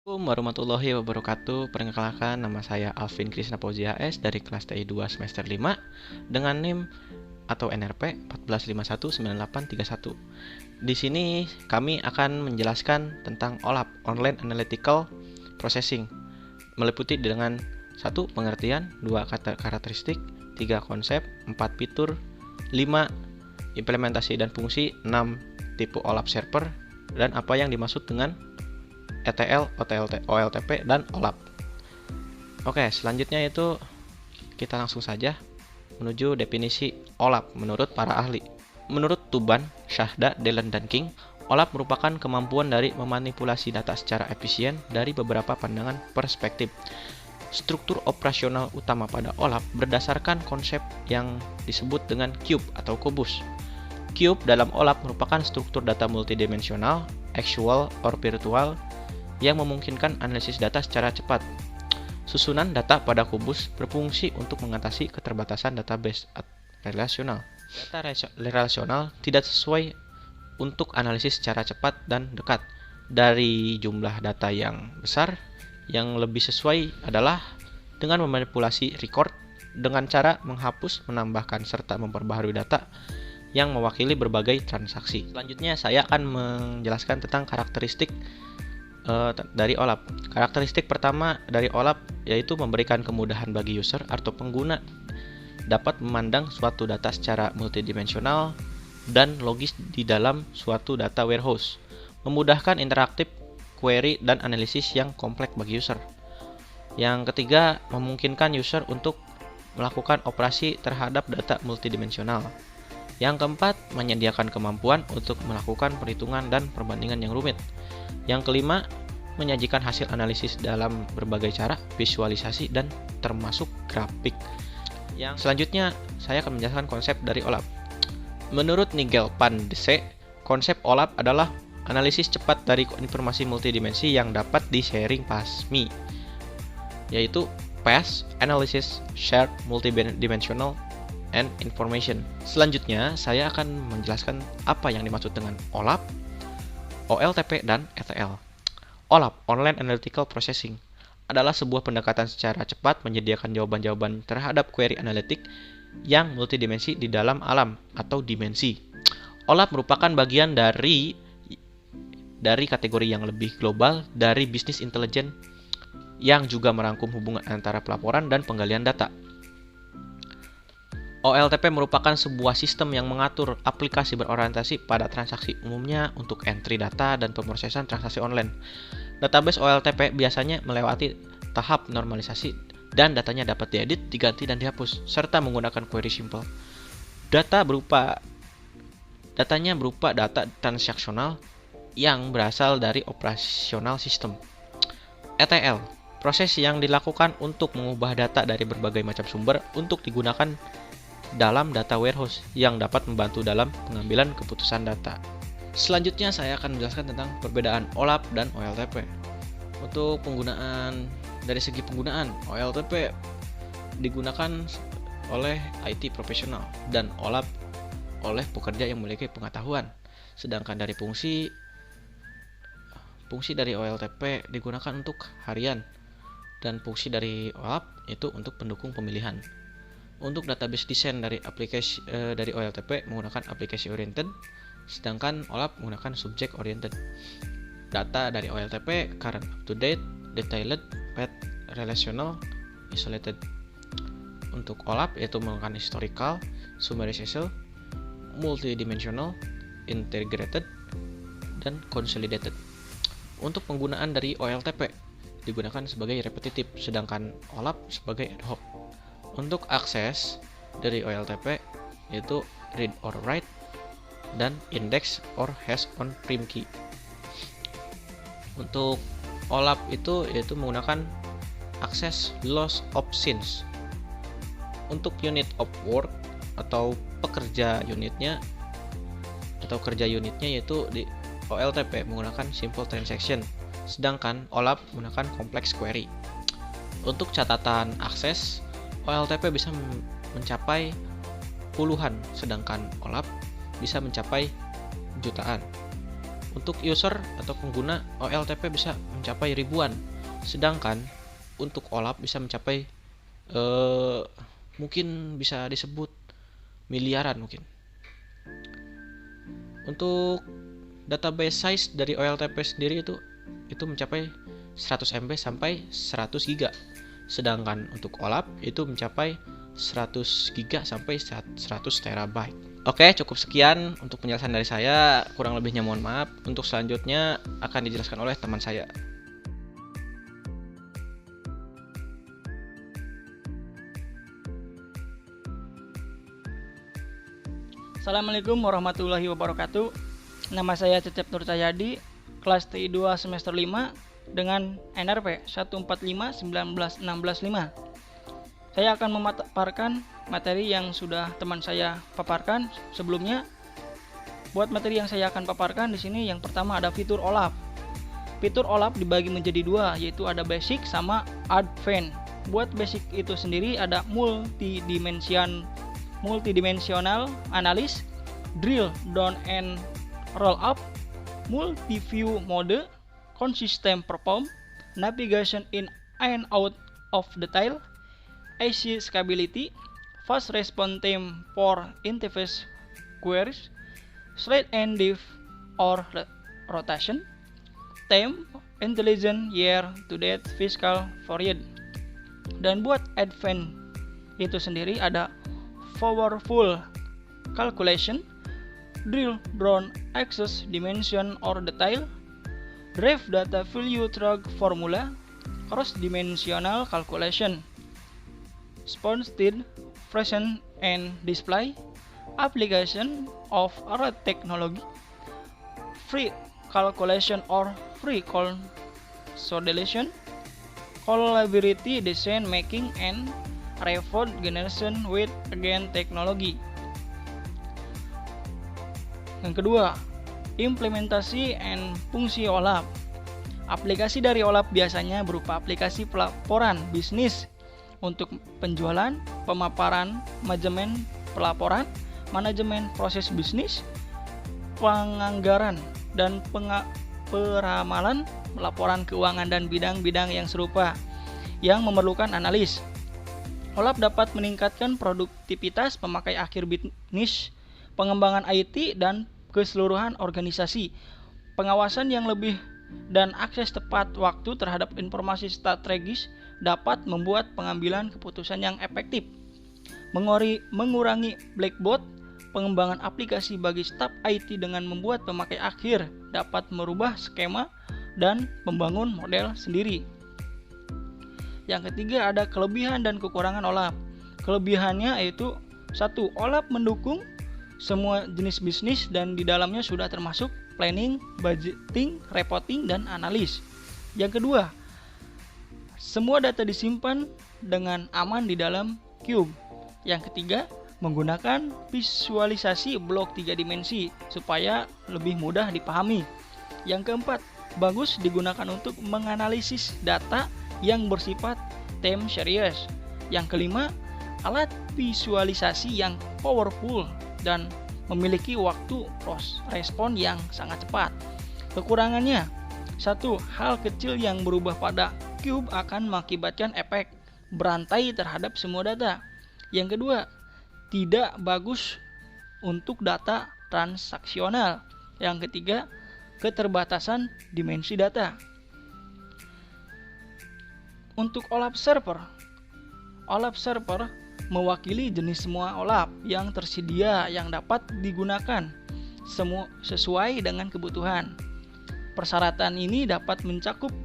Assalamualaikum warahmatullahi wabarakatuh. Perkenalkan, nama saya Alvin Krisna Fauzia S dari kelas TI 2 semester 5 dengan NIM atau NRP 1451981. Di sini kami akan menjelaskan tentang OLAP, Online Analytical Processing, meliputi dengan 1. Pengertian, 2. Karakteristik, 3. Konsep, 4. Fitur, 5. Implementasi dan fungsi, 6. Tipe OLAP server, dan apa yang dimaksud dengan ETL, OLTP, dan OLAP. Oke, selanjutnya itu kita langsung saja menuju definisi OLAP menurut para ahli. Menurut Tuban, Shahda, Dellen, dan King, OLAP merupakan kemampuan dari memanipulasi data secara efisien dari beberapa pandangan perspektif. Struktur operasional utama pada OLAP berdasarkan konsep yang disebut dengan cube atau kubus. Cube dalam OLAP merupakan struktur data multidimensional, actual or virtual, yang memungkinkan analisis data secara cepat. Susunan data pada kubus berfungsi untuk mengatasi keterbatasan database relasional. Data relasional tidak sesuai untuk analisis secara cepat dan dekat. Dari jumlah data yang besar, yang lebih sesuai adalah dengan memanipulasi record dengan cara menghapus, menambahkan, serta memperbaharui data yang mewakili berbagai transaksi. Selanjutnya saya akan menjelaskan tentang karakteristik dari OLAP. Karakteristik pertama dari OLAP yaitu memberikan kemudahan bagi user atau pengguna dapat memandang suatu data secara multidimensional dan logis di dalam suatu data warehouse, memudahkan interaktif, query, dan analisis yang kompleks bagi user. Yang ketiga, memungkinkan user untuk melakukan operasi terhadap data multidimensional. Yang keempat, menyediakan kemampuan untuk melakukan perhitungan dan perbandingan yang rumit. Yang kelima, menyajikan hasil analisis dalam berbagai cara, visualisasi, dan termasuk grafik. Yang selanjutnya, saya akan menjelaskan konsep dari OLAP. Menurut Nigel van de Zee, konsep OLAP adalah analisis cepat dari informasi multidimensi yang dapat di-sharing PASMI, yaitu Fast Analysis Shared Multidimensional and Information. Selanjutnya, saya akan menjelaskan apa yang dimaksud dengan OLAP, OLTP, dan ETL. OLAP, Online Analytical Processing, adalah sebuah pendekatan secara cepat menyediakan jawaban-jawaban terhadap query analitik yang multidimensi di dalam alam atau dimensi. OLAP merupakan bagian dari kategori yang lebih global dari bisnis intelijen yang juga merangkum hubungan antara pelaporan dan penggalian data. OLTP merupakan sebuah sistem yang mengatur aplikasi berorientasi pada transaksi, umumnya untuk entry data dan pemrosesan transaksi online. Database OLTP biasanya melewati tahap normalisasi dan datanya dapat diedit, diganti, dan dihapus, serta menggunakan query simple. Datanya berupa data transaksional yang berasal dari operasional sistem. ETL, proses yang dilakukan untuk mengubah data dari berbagai macam sumber untuk digunakan dalam data warehouse yang dapat membantu dalam pengambilan keputusan data. Selanjutnya saya akan menjelaskan tentang perbedaan OLAP dan OLTP. Untuk penggunaan, dari segi penggunaan, OLTP digunakan oleh IT profesional dan OLAP oleh pekerja yang memiliki pengetahuan. Sedangkan dari fungsi dari OLTP digunakan untuk harian dan fungsi dari OLAP itu untuk pendukung pemilihan. Untuk database desain dari aplikasi dari OLTP menggunakan application oriented, sedangkan OLAP menggunakan subject oriented. Data dari OLTP current, up to date, detailed, path, relational, isolated. Untuk OLAP yaitu menggunakan historical, summarization, multidimensional, integrated, dan consolidated. Untuk penggunaan dari OLTP digunakan sebagai repetitif, sedangkan OLAP sebagai ad hoc. Untuk akses dari OLTP yaitu read or write dan index or hash on prime key. Untuk OLAP itu yaitu menggunakan akses loss options. Untuk unit of work atau kerja unitnya yaitu di OLTP menggunakan simple transaction, sedangkan OLAP menggunakan complex query. Untuk catatan akses, OLTP bisa mencapai puluhan, sedangkan OLAP bisa mencapai jutaan. Untuk user atau pengguna, OLTP bisa mencapai ribuan, sedangkan untuk OLAP bisa mencapai mungkin bisa disebut miliaran mungkin. Untuk database size dari OLTP sendiri itu mencapai 100 MB sampai 100 GB. Sedangkan untuk OLAP itu mencapai 100 GB sampai 100 TB. Oke, cukup sekian untuk penjelasan dari saya. Kurang lebihnya mohon maaf. Untuk selanjutnya akan dijelaskan oleh teman saya. Assalamualaikum warahmatullahi wabarakatuh. Nama saya Cecep Nur Cahyadi, kelas TI 2 semester 5 dengan NRP 145-19-16-5. Saya akan memaparkan materi yang sudah teman saya paparkan sebelumnya. Buat materi yang saya akan paparkan di sini, yang pertama ada fitur OLAP. Fitur OLAP dibagi menjadi dua, yaitu ada basic sama advanced. Buat basic itu sendiri ada multidimensional analysis, drill down and roll up, multi-view mode, consistent perform, navigation in and out of detail, AC scalability, fast response time for interface queries, slide and diff or rotation, time, intelligent year-to-date fiscal period. Dan buat advanced itu sendiri ada powerful calculation, drill down access dimension or detail, drive data value track formula, cross-dimensional calculation, sponsored present and display, application of array technology, free calculation or free consolidation, collaborative design making and report generation with again technology. Yang kedua, implementasi and fungsi OLAP. Aplikasi dari OLAP biasanya berupa aplikasi pelaporan bisnis untuk penjualan, pemaparan, manajemen pelaporan, manajemen proses bisnis, penganggaran, dan peramalan, laporan keuangan dan bidang-bidang yang serupa yang memerlukan analis. OLAP dapat meningkatkan produktivitas pemakai akhir bisnis, pengembangan IT, dan keseluruhan organisasi. Pengawasan yang lebih dan akses tepat waktu terhadap informasi strategis dapat membuat pengambilan keputusan yang efektif. Mengurangi black box, pengembangan aplikasi bagi staf IT dengan membuat pemakai akhir dapat merubah skema dan membangun model sendiri. Yang ketiga ada kelebihan dan kekurangan OLAP. Kelebihannya yaitu 1. OLAP mendukung semua jenis bisnis dan di dalamnya sudah termasuk planning, budgeting, reporting, dan analis. Yang kedua, semua data disimpan dengan aman di dalam Cube. Yang ketiga, menggunakan visualisasi blok 3 dimensi supaya lebih mudah dipahami. Yang keempat, bagus digunakan untuk menganalisis data yang bersifat time series. Yang kelima, alat visualisasi yang powerful dan memiliki waktu respon yang sangat cepat. Kekurangannya, 1. Hal kecil yang berubah pada Cube akan mengakibatkan efek berantai terhadap semua data. Yang kedua, tidak bagus untuk data transaksional. Yang ketiga, keterbatasan dimensi data. Untuk OLAP server mewakili jenis semua OLAP yang tersedia yang dapat digunakan semua sesuai dengan kebutuhan. Persyaratan ini dapat mencakup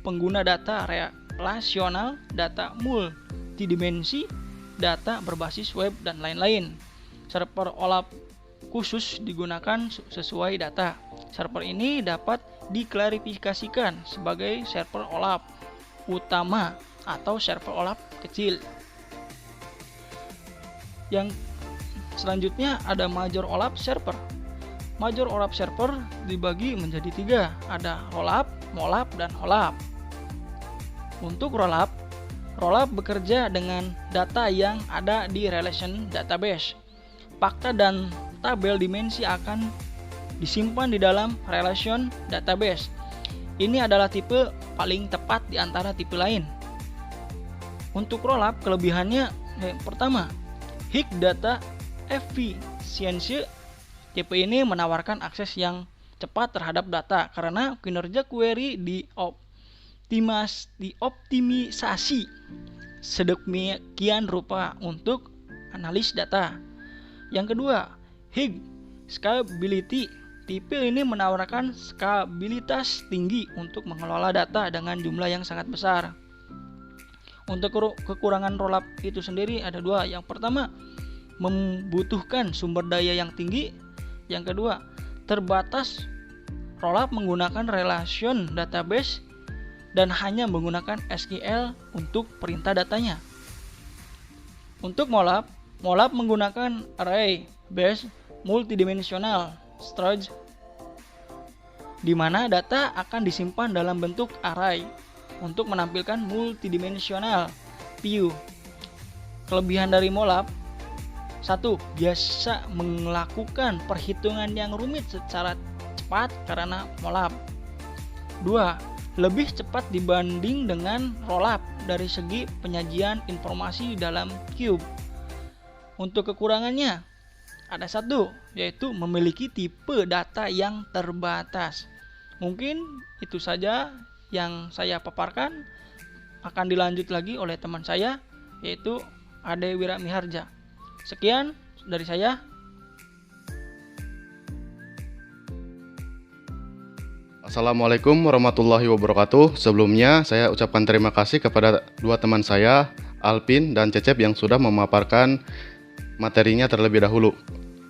pengguna data relasional, data multidimensi, data berbasis web, dan lain-lain. Server OLAP khusus digunakan sesuai data. Server ini dapat diklarifikasikan sebagai server OLAP utama atau server OLAP kecil. Yang selanjutnya ada major OLAP server. Major OLAP server dibagi menjadi 3, ada roll-up, moll-up, dan OLAP. Untuk roll-up bekerja dengan data yang ada di relation database. Fakta dan tabel dimensi akan disimpan di dalam relation database. Ini adalah tipe paling tepat di antara tipe lain. Untuk rollup, kelebihannya yang pertama, high data efficiency. Tipe ini menawarkan akses yang cepat terhadap data karena kinerja query dioptimisasi sedemikian rupa untuk analis data. Yang kedua, high scalability. Tipe ini menawarkan skabilitas tinggi untuk mengelola data dengan jumlah yang sangat besar. Untuk kekurangan rollup itu sendiri ada dua. Yang pertama, membutuhkan sumber daya yang tinggi. Yang kedua, terbatas. Rollup menggunakan relation database dan hanya menggunakan SQL untuk perintah datanya. Untuk mollup menggunakan array-based multidimensional storage, di mana data akan disimpan dalam bentuk array untuk menampilkan multidimensional view. Kelebihan dari mollup: 1. Biasa melakukan perhitungan yang rumit secara cepat karena mollup. 2. Lebih cepat dibanding dengan rollup dari segi penyajian informasi dalam cube. Untuk kekurangannya ada 1, yaitu memiliki tipe data yang terbatas. Mungkin itu saja yang saya paparkan. Akan dilanjut lagi oleh teman saya, yaitu Ade Wiramiharja. Sekian dari saya. Assalamualaikum warahmatullahi wabarakatuh. Sebelumnya saya ucapkan terima kasih kepada dua teman saya, Alvin dan Cecep, yang sudah memaparkan materinya terlebih dahulu.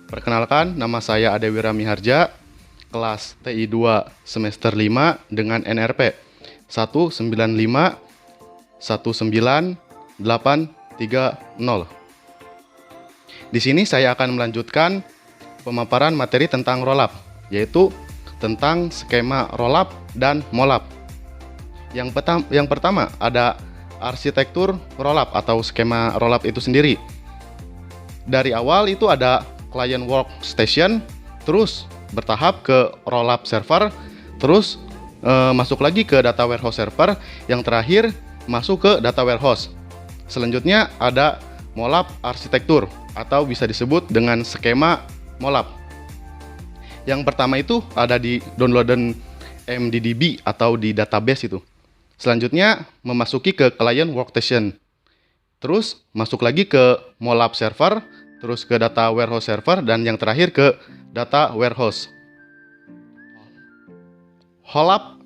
Perkenalkan, nama saya Ade Wiramiharja, kelas TI 2 semester 5 dengan NRP 1951980. Di sini saya akan melanjutkan pemaparan materi tentang rollup, yaitu tentang skema rollup dan mollup. Yang pertama ada arsitektur rollup atau skema rollup itu sendiri. Dari awal itu ada client workstation, terus bertahap ke rollup server, terus masuk lagi ke data warehouse server, yang terakhir masuk ke data warehouse. Selanjutnya ada mollup arsitektur atau bisa disebut dengan skema mollup. Yang pertama itu ada di downloadan MDDB atau di database itu. Selanjutnya memasuki ke client workstation, terus masuk lagi ke mollup server, terus ke data warehouse server, dan yang terakhir ke data warehouse. Rollup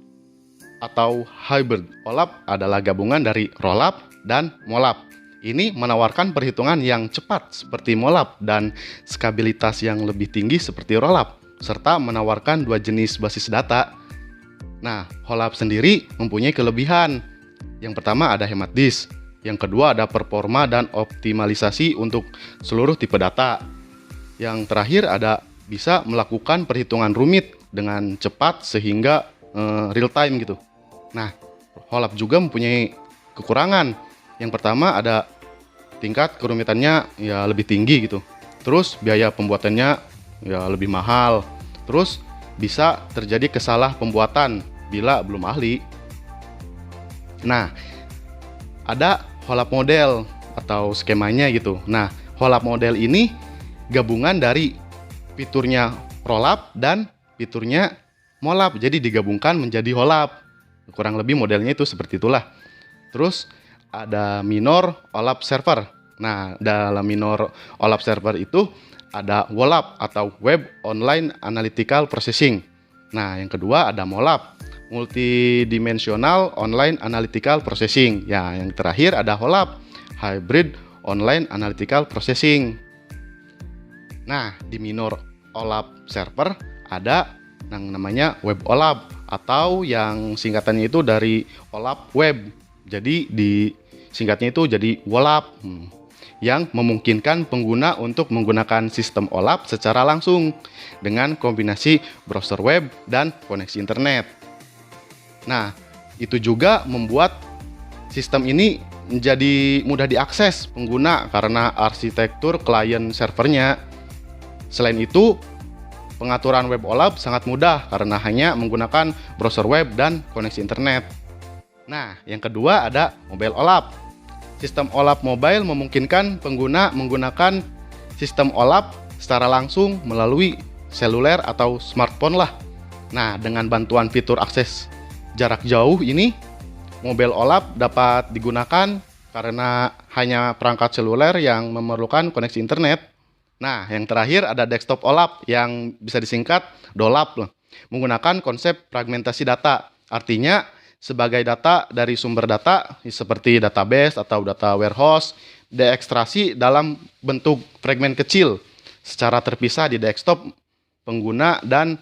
atau hybrid rollup adalah gabungan dari rollup dan mollup. Ini menawarkan perhitungan yang cepat seperti mollup dan skabilitas yang lebih tinggi seperti rollup, serta menawarkan dua jenis basis data. Nah, rollup sendiri mempunyai kelebihan. Yang pertama ada hemat disk. Yang kedua ada performa dan optimalisasi untuk seluruh tipe data. Yang terakhir ada bisa melakukan perhitungan rumit dengan cepat sehingga real time gitu. Nah, rollup juga mempunyai kekurangan. Yang pertama ada tingkat kerumitannya ya lebih tinggi gitu. Terus biaya pembuatannya ya lebih mahal. Terus bisa terjadi kesalah pembuatan bila belum ahli. Nah, ada rollup model atau skemanya gitu. Nah, rollup model ini gabungan dari fiturnya rollup dan fiturnya mollup. Jadi digabungkan menjadi rollup. Kurang lebih modelnya itu seperti itulah. Terus ada minor rollup server. Nah, dalam minor rollup server itu ada WOLAP atau Web Online Analytical Processing. Nah, yang kedua ada MOLAP, Multidimensional Online Analytical Processing. Ya, yang terakhir ada HOLAP, Hybrid Online Analytical Processing. Nah, di minor OLAP server ada yang namanya Web OLAP atau yang singkatannya itu dari OLAP Web. Jadi di singkatnya itu jadi WOLAP. Yang memungkinkan pengguna untuk menggunakan sistem OLAP secara langsung dengan kombinasi browser web dan koneksi internet. Nah, itu juga membuat sistem ini menjadi mudah diakses pengguna karena arsitektur klien servernya. Selain itu, Pengaturan web OLAP sangat mudah karena hanya menggunakan browser web dan koneksi internet. Nah, yang kedua ada mobile OLAP. Sistem OLAP mobile memungkinkan pengguna menggunakan sistem OLAP secara langsung melalui seluler atau smartphone lah. Nah, dengan bantuan fitur akses jarak jauh ini, mobile OLAP dapat digunakan karena hanya perangkat seluler yang memerlukan koneksi internet. Nah, yang terakhir ada desktop OLAP yang bisa disingkat DOLAP, menggunakan konsep fragmentasi data. Artinya, sebagai data dari sumber data seperti database atau data warehouse diekstraksi dalam bentuk fragmen kecil secara terpisah di desktop pengguna dan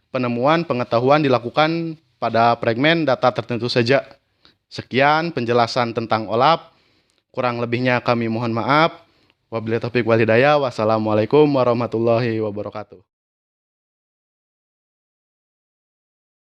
penemuan pengetahuan dilakukan pada fragmen data tertentu saja. Sekian penjelasan tentang OLAP. Kurang lebihnya kami mohon maaf. Wabillahi taufiq wal hidayah. Wassalamualaikum warahmatullahi wabarakatuh.